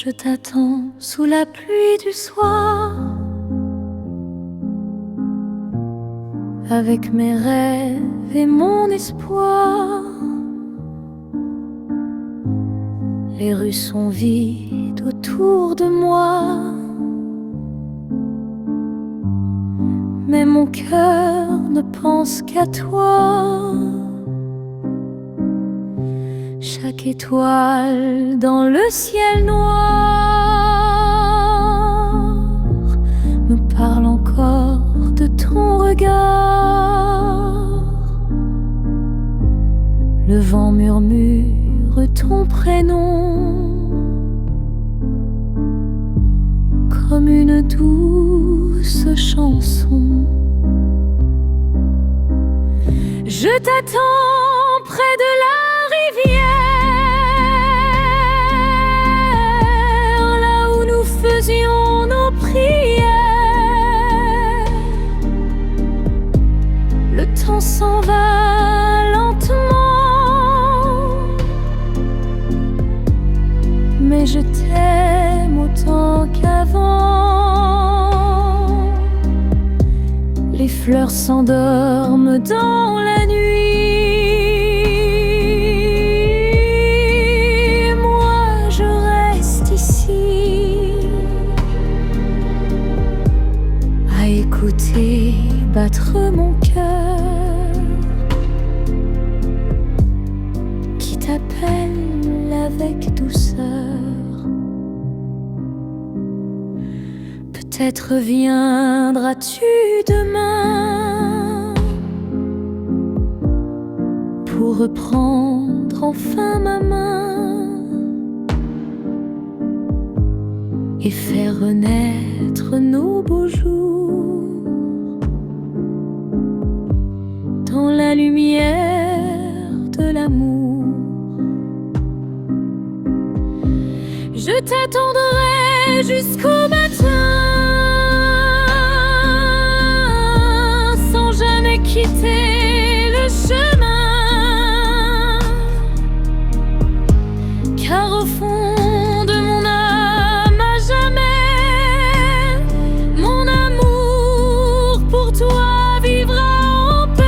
Je t'attends sous la pluie du soir, avec mes rêves et mon espoir. Les rues sont vides autour de moi, mais mon cœur ne pense qu'à toi. Chaque étoile dans le ciel noir me parle encore de ton regard. Le vent murmure ton prénom comme une douce chanson. Je t'attends près de la rivière, là où nous faisions nos prières. Le temps s'en va lentement, mais je t'aime autant qu'avant. Les fleurs s'endorment dans la nuit, moi je reste ici à écouter battre mon cœur qui t'appelle avec douceur. Peut-être viendras-tu demain pour reprendre enfin ma main et faire renaître nos beaux jours dans la lumière de l'amour. Je t'attendrai jusqu'au matin, sans jamais quitter le chemin, car au fond de mon âme à jamais, mon amour pour toi vivra en paix.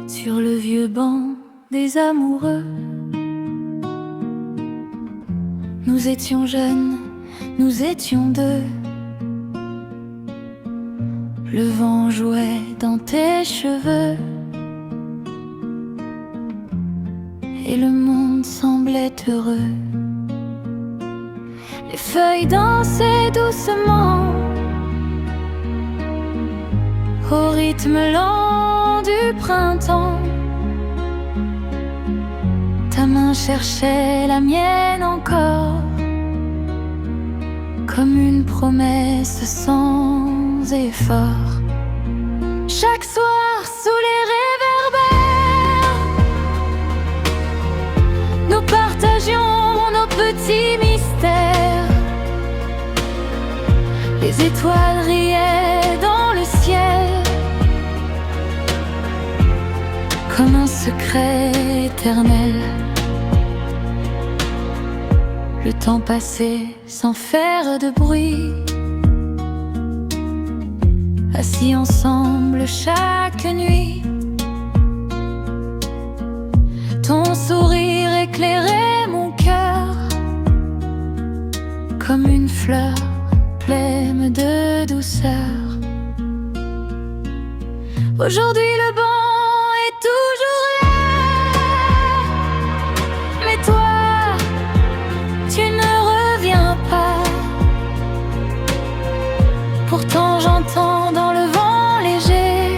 Sur le vieux banc des amoureux, nous étions jeunes, nous étions deux. Le vent jouait dans tes cheveux et le monde semblait heureux. Les feuilles dansaient doucement au rythme lent du printemps. Ta main cherchait la mienne encore, comme une promesse sans effort. Chaque soir sous les réverbères, nous partagions nos petits mystères. Les étoiles riaient dans le ciel, comme un secret éternel. Le temps passait sans faire de bruit, assis ensemble chaque nuit. Ton sourire éclairait mon cœur comme une fleur pleine de douceur. Aujourd'hui le banc est toujours là, mais toi, tu ne reviens pas. Pourtant j'entends dans le vent léger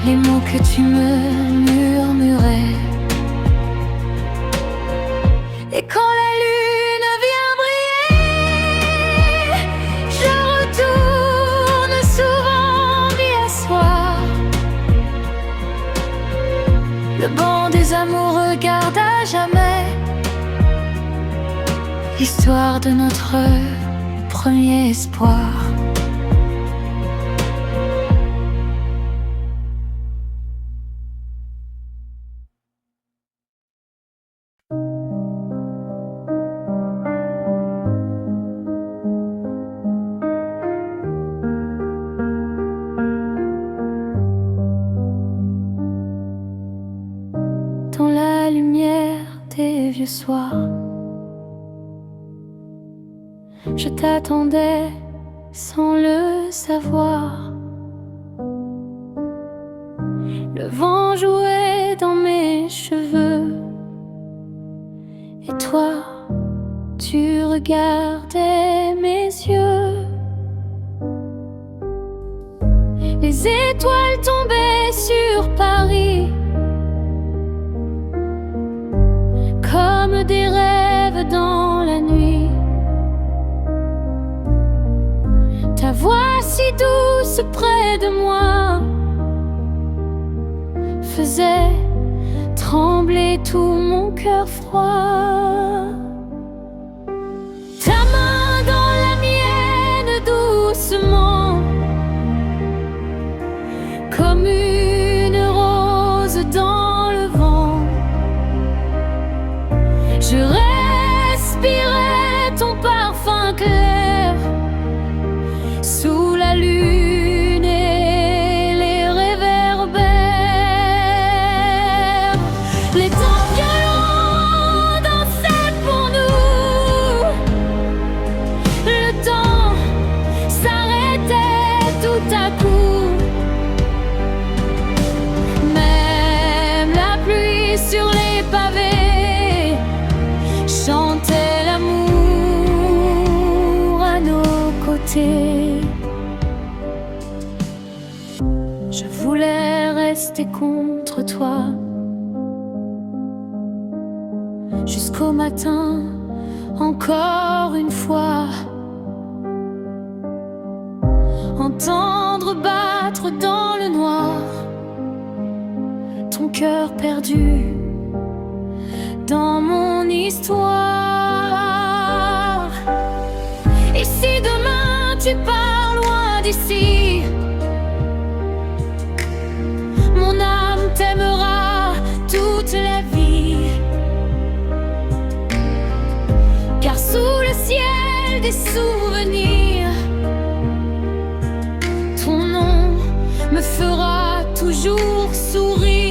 les mots que tu me murmurais. Et quand la lune vient briller, je retourne souvent m'y asseoir. deux amoureux gardent à jamais l'histoire de notre premier espoir. Dans la lumière des vieux soirs, je t'attendais sans le savoir. Le vent jouait dans mes cheveux et toi, tu regardais mes yeux. Les étoiles tombaient sur Paris comme des rêves dans la nuit. Ta voix si douce près de moi faisait trembler tout mon cœur froid. Ta main dans la mienne doucement, comme une rose dans le vent. Je respirais ton parfum clair sous la lune et les réverbères. Les temps violents dansaient pour nous. Le temps s'arrêtait tout à coup. Même la pluie sur les pavés chantait l'amour à nos côtés. Je voulais rester contre toi jusqu'au matin, encore une fois. Entendre battre dans le noir ton cœur perdu dans mon histoire. Et si demain tu pars loin d'ici, mon âme t'aimera toute la vie. Car sous le ciel des souvenirs, ton nom me fera toujours sourire.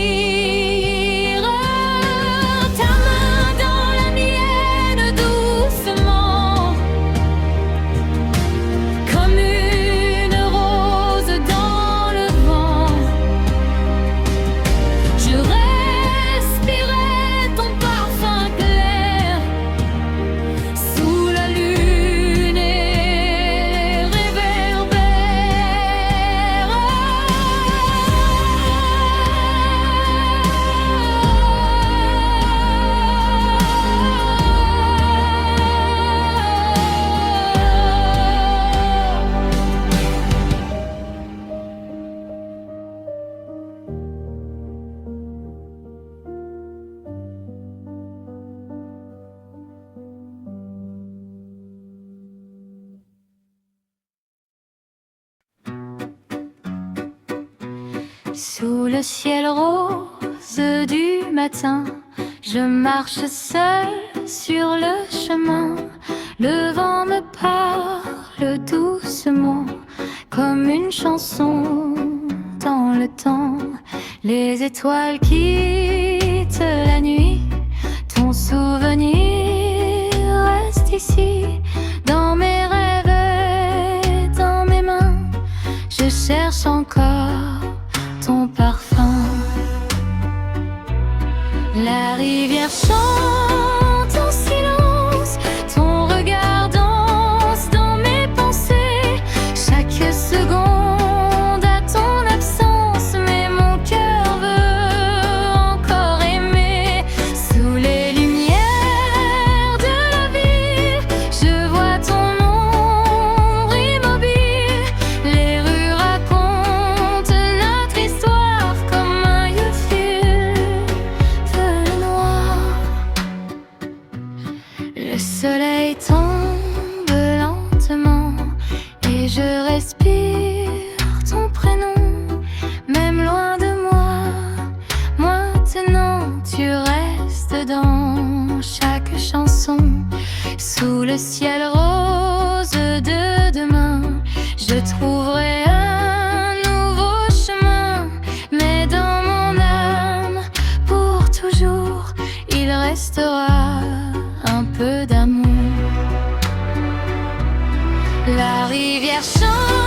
Ta main dans la mienne doucement, comme une rose dans le vent. Je respirais ton parfum clair sous la lune et les réverbères. Sous le ciel rose du matin, je marche seule sur le chemin. Le vent me parle doucement, comme une chanson dans le temps. Les étoiles quittent la nuit, ton souvenir reste ici. Dans mes rêves et dans mes mains, je cherche encore ton parfum. La rivière chante en silence, ton regard danse dans mes pensées. Chaque seconde a ton absence, mais mon cœur veut encore aimer. Sous les lumières de la ville, je vois ton ombre immobile. Les rues racontent notre histoire comme un vieux film. soleil tombe lentement et je respire ton prénom. Même loin de moi, maintenant tu restes dans chaque chanson. Sous le ciel rose de demain, je trouverai un nouveau chemin. Mais dans mon âme, pour toujours, il restera un peu d'amour. La rivière chante.